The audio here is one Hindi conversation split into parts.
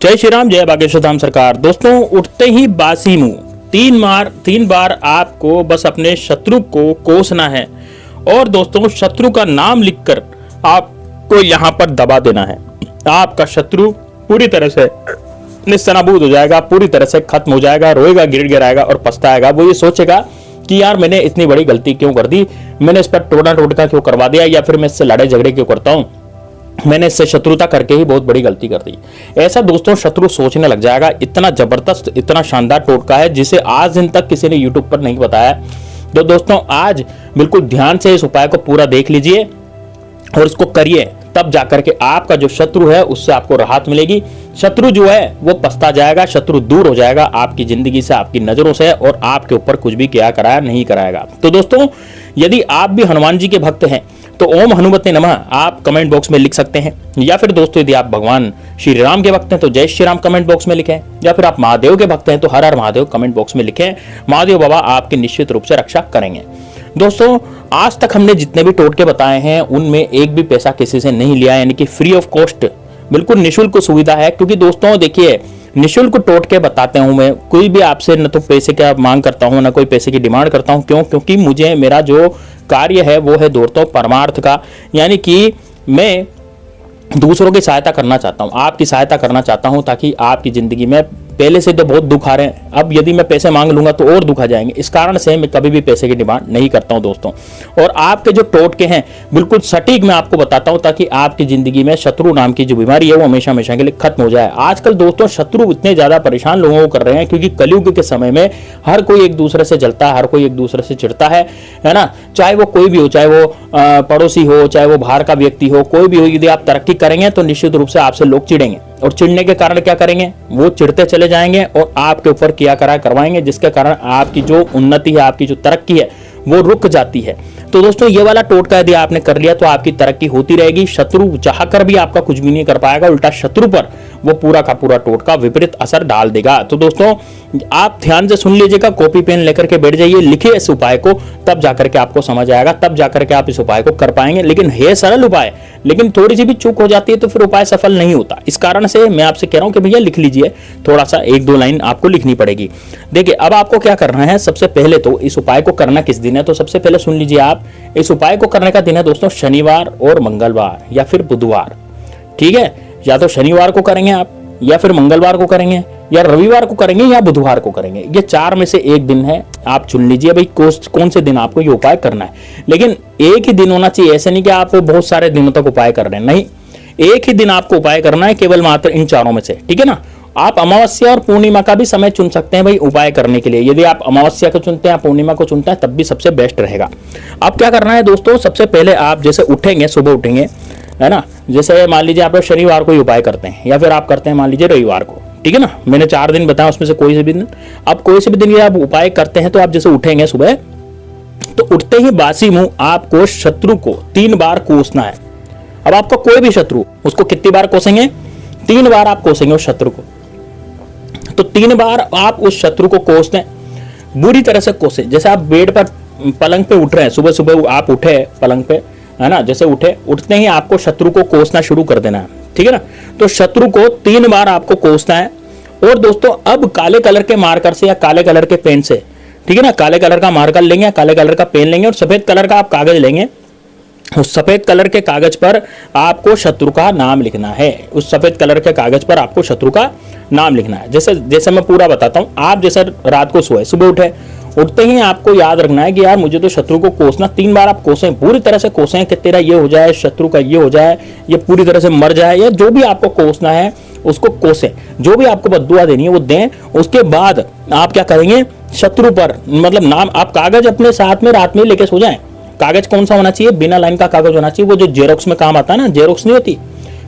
जय श्री राम, जय बागेश्वर धाम सरकार। दोस्तों, उठते ही बासी मुंह, तीन बार आपको बस अपने शत्रु को कोसना है और दोस्तों शत्रु का नाम लिखकर आपको यहाँ पर दबा देना है। आपका शत्रु पूरी तरह से निस्सनाबूद हो जाएगा, पूरी तरह से खत्म हो जाएगा, रोएगा, गिड़गिड़ाएगा और पछताएगा। वो ये सोचेगा कि यार मैंने इतनी बड़ी गलती क्यों कर दी, मैंने इस पर टोना टोटका क्यों करवा दिया, या फिर मैं इससे लड़ाई झगड़े क्यों करता हूँ, मैंने इससे शत्रुता करके ही बहुत बड़ी गलती कर दी। ऐसा दोस्तों शत्रु सोचने लग जाएगा। इतना जबरदस्त, इतना शानदार टोटका है जिसे आज दिन तक किसी ने यूट्यूब पर नहीं बताया। तो दोस्तों आज बिल्कुल ध्यान से इस उपाय को पूरा देख लीजिए और इसको करिए, तब जाकर के आपका जो शत्रु है उससे आपको राहत मिलेगी। शत्रु जो है वो पछता जाएगा, शत्रु दूर हो जाएगा आपकी जिंदगी से, आपकी नजरों से, और आपके ऊपर कुछ भी क्या कराया नहीं कराएगा। तो दोस्तों यदि आप भी हनुमान जी के भक्त हैं तो ओम हनुमते नमः आप कमेंट बॉक्स में लिख सकते हैं, या फिर दोस्तों यदि आप भगवान श्री राम के भक्त हैं तो जय श्री राम कमेंट बॉक्स में लिखें, या फिर आप महादेव के भक्त हैं तो हर हर महादेव कमेंट बॉक्स में लिखें। महादेव बाबा आपकी निश्चित रूप से रक्षा करेंगे। दोस्तों आज तक हमने जितने भी टोटके बताए हैं उनमें एक भी पैसा किसी से नहीं लिया, यानी कि फ्री ऑफ कॉस्ट, बिल्कुल निःशुल्क सुविधा है। क्योंकि दोस्तों देखिए, निःशुल्क टोटके बताते हूं मैं, कोई भी आपसे न तो पैसे का मांग करता हूं ना कोई पैसे की डिमांड करता हूं। क्यों? क्योंकि मुझे मेरा जो कार्य है वो है दोस्तों परमार्थ का, यानी कि मैं दूसरों की सहायता करना चाहता हूं, आपकी सहायता करना चाहता हूं, ताकि आपकी जिंदगी में पहले से तो बहुत दुख आ रहे हैं, अब यदि मैं पैसे मांग लूंगा तो और दुख आ जाएंगे। इस कारण से मैं कभी भी पैसे की डिमांड नहीं करता हूं दोस्तों। और आपके जो टोटके हैं बिल्कुल सटीक मैं आपको बताता हूं, ताकि आपकी जिंदगी में शत्रु नाम की जो बीमारी है वो हमेशा हमेशा के लिए खत्म हो जाए। आजकल दोस्तों शत्रु इतने ज्यादा परेशान लोगों को कर रहे हैं, क्योंकि कलयुग के समय में हर कोई एक दूसरे से जलता है, हर कोई एक दूसरे से चिढ़ता है ना। चाहे वो कोई भी हो, चाहे वो पड़ोसी हो, चाहे वो बाहर का व्यक्ति हो, कोई भी हो, यदि आप तरक्की करेंगे तो निश्चित रूप से आपसे लोग चिढ़ेंगे, और चिढ़ने के कारण क्या करेंगे, वो चिढ़ते चले जाएंगे और आपके ऊपर किया करा करवाएंगे, जिसके कारण आपकी जो उन्नति है, आपकी जो तरक्की है वो रुक जाती है। तो दोस्तों ये वाला टोटका यदि आपने कर लिया तो आपकी तरक्की होती रहेगी। शत्रु चाहकर भी आपका कुछ भी नहीं कर पाएगा, उल्टा शत्रु पर वो पूरा का पूरा टोटका विपरीत असर डाल देगा। तो दोस्तों आप ध्यान से सुन लीजिएगा, कॉपी पेन लेकर के बैठ जाइए, लिखिए इस उपाय को, तब जाकर के आपको समझ आएगा, तब जाकर के आप इस उपाय को कर पाएंगे। लेकिन है सरल उपाय, लेकिन थोड़ी सी भी चूक हो जाती है तो फिर उपाय सफल नहीं होता। इस कारण से मैं आपसे कह रहा हूं कि भैया लिख लीजिए, थोड़ा सा 1-2 लाइन आपको लिखनी पड़ेगी। देखिए अब आपको क्या करना है, सबसे पहले तो इस उपाय को करना किस दिन है, तो सबसे पहले सुन लीजिए आप, इस उपाय को करने का दिन है दोस्तों शनिवार और मंगलवार या फिर बुधवार। ठीक है, या तो शनिवार को करेंगे आप, या फिर मंगलवार को करेंगे, या रविवार को करेंगे, या बुधवार को करेंगे। ये 4 में से एक दिन है, आप चुन लीजिए भाई कौन से दिन आपको ये उपाय करना है। लेकिन एक ही दिन होना चाहिए, ऐसे नहीं कि आप बहुत सारे दिनों तक उपाय कर रहे हैं, नहीं, एक ही दिन आपको उपाय करना है, केवल मात्र इन 4 में से। ठीक है ना। आप अमावस्या और पूर्णिमा का भी समय चुन सकते हैं भाई उपाय करने के लिए। यदि आप अमावस्या को चुनते हैं, पूर्णिमा को चुनते हैं, तब भी सबसे बेस्ट रहेगा। अब क्या करना है दोस्तों, सबसे पहले आप जैसे उठेंगे, सुबह उठेंगे, है ना, जैसे मान लीजिए आप शनिवार को ही उपाय करते हैं, या फिर आप करते हैं मान लीजिए रविवार को। ठीक है ना, मैंने 4 दिन बताया, उसमें से कोई से भी दिन, अब कोई से भी दिन ये आप उपाय करते हैं तो आप जैसे उठेंगे सुबह, तो उठते ही बासी मुंह आपको शत्रु को 3 बार कोसना है। अब आपका कोई भी शत्रु, उसको कितनी बार कोसेंगे, 3 बार आप कोसेंगे उस शत्रु को। तो 3 बार आप उस शत्रु को कोसते हैं, बुरी तरह से कोसे। जैसे आप बेड पर पलंग पे उठ रहे हैं, सुबह सुबह आप उठे पलंग पे, है ना, जैसे उठते ही आपको शत्रु को कोसना शुरू कर देना है। ठीक है ना। तो शत्रु को 3 बार आपको कोसना है। और दोस्तों अब काले कलर के मार्कर से या काले कलर के पेन से, ठीक है ना, काले कलर का मार्कर लेंगे, काले कलर का पेन लेंगे और सफेद कलर का आप कागज लेंगे। उस सफेद कलर के कागज पर आपको शत्रु का नाम लिखना है। उस सफेद कलर के कागज पर आपको शत्रु का नाम लिखना है। जैसे मैं पूरा बताता हूं, आप जैसे रात को सोए, सुबह उठते ही आपको याद रखना है कि यार मुझे तो शत्रु को कोसना, 3 बार आप कोसें, पूरी तरह से कोसें कि तेरा ये हो जाए, शत्रु का ये हो जाए, ये पूरी तरह से मर जाए, या जो भी आपको कोसना है उसको कोसें, जो भी आपको बद्दुआ देनी है वो दें। उसके बाद आप क्या करेंगे, शत्रु पर मतलब नाम, आप कागज अपने साथ में रात में लेके सो जाएं। कागज कौन सा होना चाहिए, बिना लाइन का कागज होना चाहिए, वो जो जेरोक्स में काम आता है ना, जेरोक्स नहीं होती,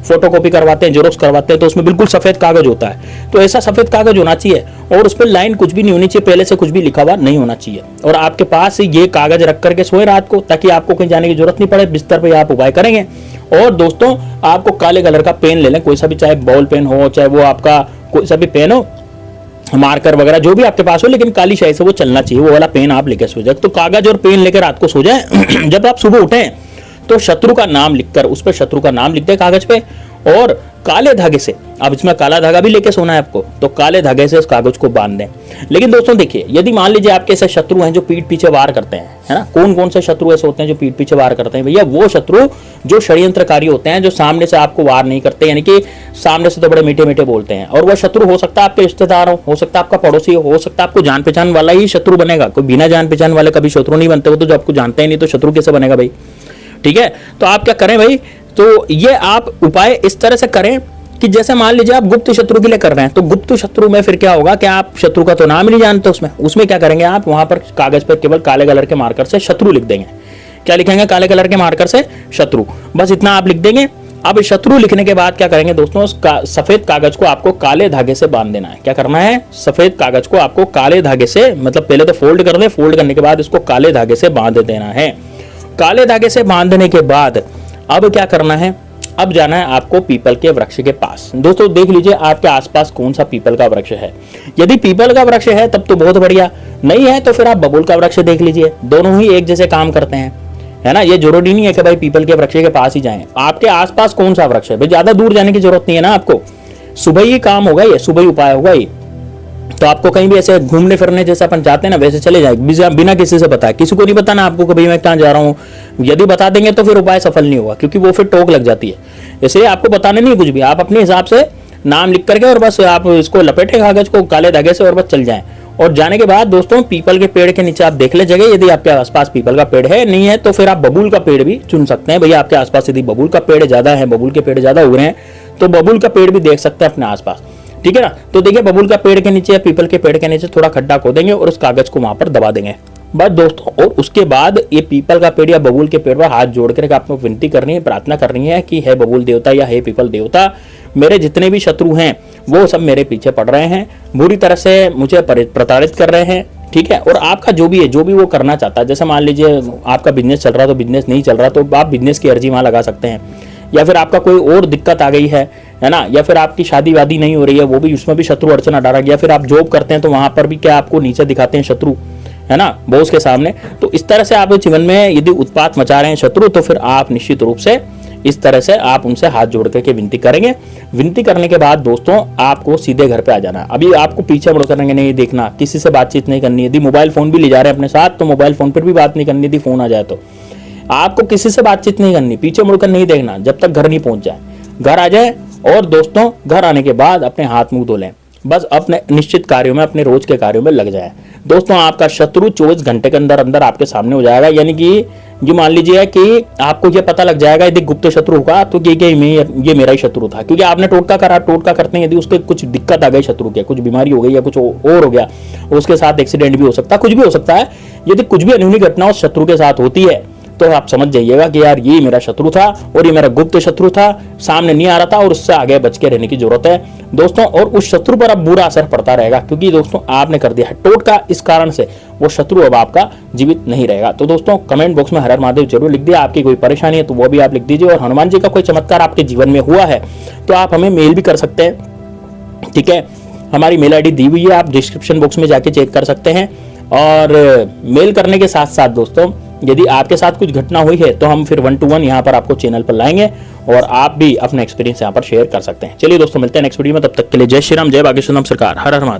फोटोकॉपी करवाते हैं, जेरोक्स करवाते हैं, तो उसमें बिल्कुल सफेद कागज होता है। तो ऐसा सफेद कागज होना चाहिए और उस पर लाइन कुछ भी नहीं होनी चाहिए, पहले से कुछ भी लिखा हुआ नहीं होना चाहिए। और आपके पास ये कागज रख करके सोए रात को, ताकि आपको कहीं जाने की जरूरत नहीं पड़े, बिस्तर पे आप उपाय करेंगे। और दोस्तों आपको काले कलर का पेन ले लें, कोई सा भी, चाहे बॉल पेन हो, चाहे वो आपका कोई सा भी पेन हो, मार्कर वगैरह जो भी आपके पास हो, लेकिन काली शाही से वो चलना चाहिए, वो वाला पेन आप लेकर सो जाए। तो कागज और पेन लेकर रात को सो जाए। जब आप सुबह उठें तो शत्रु का नाम लिखकर, उस पर शत्रु का नाम लिख दे कागज पे, और काले धागे से अब इसमें काला धागा भी लेके सोना है आपको, तो काले धागे से उस कागज को बांध दें। लेकिन दोस्तों देखिए, यदि मान लीजिए आपके ऐसे शत्रु हैं जो पीठ पीछे वार करते हैं, है ना, कौन कौन से शत्रु ऐसे होते हैं जो पीठ पीछे वार करते हैं? भैया वो शत्रु जो षड्यंत्रकारी होते हैं, जो सामने से आपको वार नहीं करते, यानी कि सामने से तो बड़े मीठे मीठे बोलते हैं। और वह शत्रु हो सकता है आपके रिश्तेदार हो सकता है आपका पड़ोसी हो सकता है आपको जान पहचान वाला ही शत्रु बनेगा। कोई बिना जान पहचान वाले कभी शत्रु नहीं बनते, वो तो जो आपको जानते ही नहीं तो शत्रु कैसे बनेगा भाई? ठीक है, तो आप क्या करें भाई, तो ये आप उपाय इस तरह से करें कि जैसे मान लीजिए आप गुप्त शत्रु के लिए कर रहे हैं, तो गुप्त शत्रु में फिर क्या होगा कि आप शत्रु का तो नाम ही नहीं जानते, उसमें क्या करेंगे आप, वहां पर कागज पर केवल काले कलर के मार्कर से शत्रु लिख देंगे। क्या लिखेंगे? काले कलर के मार्कर से शत्रु, बस इतना आप लिख देंगे। अब शत्रु लिखने के बाद क्या करेंगे दोस्तों, सफेद कागज को आपको काले धागे से बांध देना है। क्या करना है? सफेद कागज को आपको काले धागे से, मतलब पहले तो फोल्ड कर दे, फोल्ड करने के बाद इसको काले धागे से बांध देना है। काले धागे से बांधने के बाद अब क्या करना है, अब जाना है आपको पीपल के वृक्ष के पास। दोस्तों देख लीजिए आपके आसपास कौन सा पीपल का वृक्ष है। यदि पीपल का वृक्ष है तब तो बहुत बढ़िया, नहीं है तो फिर आप बबूल का वृक्ष देख लीजिए, दोनों ही एक जैसे काम करते हैं, है ना। ये जरूरी नहीं है कि भाई पीपल के वृक्ष के पास ही जाएं, आपके आसपास कौन सा वृक्ष है भाई, ज्यादा दूर जाने की जरूरत नहीं है ना आपको, सुबह ही काम होगा, ये सुबह ही उपाय होगा ये। तो आपको कहीं भी ऐसे घूमने फिरने जैसे अपन जाते हैं ना, वैसे चले जाए बिना किसी से बताए, किसी को नहीं बताना आपको कि भाई मैं कहाँ जा रहा हूँ। यदि बता देंगे तो फिर उपाय सफल नहीं होगा, क्योंकि वो फिर टोक लग जाती है। इसलिए आपको बताने नहीं कुछ भी, आप अपने हिसाब से नाम लिख करके और बस आप इसको लपेटे कागज को काले धागे से और बस चल जाएं। और जाने के बाद दोस्तों पीपल के पेड़ के नीचे आप देख ले जगह, यदि आपके आसपास पीपल का पेड़ है, नहीं है तो फिर आप बबूल का पेड़ भी चुन सकते हैं। भैया आपके आसपास यदि बबूल का पेड़ ज्यादा है, बबूल के पेड़ ज्यादा उग रहे हैं, तो बबूल का पेड़ भी देख सकते हैं अपने आसपास, ठीक है ना। तो देखिए बबूल का पेड़ के नीचे, पीपल के पेड़ के नीचे थोड़ा खड्डा खोदेंगे और उस कागज को वहां पर दबा देंगे बस दोस्तों। और उसके बाद ये पीपल का पेड़ या बबूल के पेड़ पर हाथ जोड़ कर आपको विनती करनी है, प्रार्थना करनी है कि हे बबूल देवता या हे पीपल देवता, मेरे जितने भी शत्रु हैं वो सब मेरे पीछे पड़ रहे हैं, बुरी तरह से मुझे प्रताड़ित कर रहे हैं, ठीक है। और आपका जो भी है, जो भी वो करना चाहता है, जैसे मान लीजिए आपका बिजनेस चल रहा है तो बिजनेस नहीं चल रहा तो आप बिजनेस की अर्जी वहां लगा सकते हैं, या फिर आपका कोई और दिक्कत आ गई है ना, या फिर आपकी शादी वादी नहीं हो रही है, वो भी उसमें भी शत्रु अड़चना डाला गया, फिर आप जॉब करते हैं तो वहां पर भी क्या आपको नीचे दिखाते हैं शत्रु, है ना, बॉस के सामने। तो इस तरह से आप जीवन में यदि उत्पात मचा रहे हैं शत्रु, तो फिर आप निश्चित रूप से इस तरह से आप उनसे हाथ जोड़ करके विनती करेंगे। विनती करने के बाद दोस्तों आपको सीधे घर पे आ जाना। अभी आपको पीछे मुड़ करेंगे नहीं देखना, किसी से बातचीत नहीं करनी। यदि मोबाइल फोन भी ले जा रहे हैं अपने साथ तो मोबाइल फोन पर भी बात नहीं करनी, यदि फोन आ जाए तो आपको किसी से बातचीत नहीं करनी, पीछे मुड़कर नहीं देखना जब तक घर नहीं पहुंच जाए। घर आ जाए और दोस्तों घर आने के बाद अपने हाथ मुंह धो लें, बस अपने निश्चित कार्यों में, अपने रोज के कार्यों में लग जाए। दोस्तों आपका शत्रु 24 घंटे के अंदर अंदर आपके सामने हो जाएगा, यानी कि ये मान लीजिए कि आपको ये पता लग जाएगा यदि गुप्त शत्रु होगा तो ये मेरा ही शत्रु था, क्योंकि आपने टोटका करा। टोटका करते हैं यदि उसके कुछ दिक्कत आ गई शत्रु के, कुछ बीमारी हो गई या कुछ और हो गया, उसके साथ एक्सीडेंट भी हो सकता है, कुछ भी हो सकता है। यदि कुछ भी अनहोनी घटना उस शत्रु के साथ होती है तो आप समझ जाइएगा कि यार ये मेरा शत्रु था और ये मेरा गुप्त शत्रु था, सामने नहीं आ रहा था और उससे आगे बच के रहने की जरूरत है दोस्तों। और उस शत्रु पर अब बुरा असर पड़ता रहेगा, क्योंकि दोस्तों आपने कर दिया है टोटका, इस कारण से वो शत्रु अब आपका जीवित नहीं रहेगा। तो दोस्तों कमेंट बॉक्स में हर हर महादेव जरूर लिख दिया। आपकी कोई परेशानी है तो वो भी आप लिख दीजिए, और हनुमान जी का कोई चमत्कार आपके जीवन में हुआ है तो आप हमें मेल भी कर सकते हैं, ठीक है। हमारी मेल आईडी दी हुई है, आप डिस्क्रिप्शन बॉक्स में जाके चेक कर सकते हैं। और मेल करने के साथ साथ दोस्तों यदि आपके साथ कुछ घटना हुई है तो हम फिर 1 to 1 यहाँ पर आपको चैनल पर लाएंगे और आप भी अपना एक्सपीरियंस यहाँ पर शेयर कर सकते हैं। चलिए दोस्तों मिलते हैं नेक्स्ट वीडियो में, तब तक के लिए जय श्री राम, जय बागेश्वर धाम सरकार, हर हर महादेव।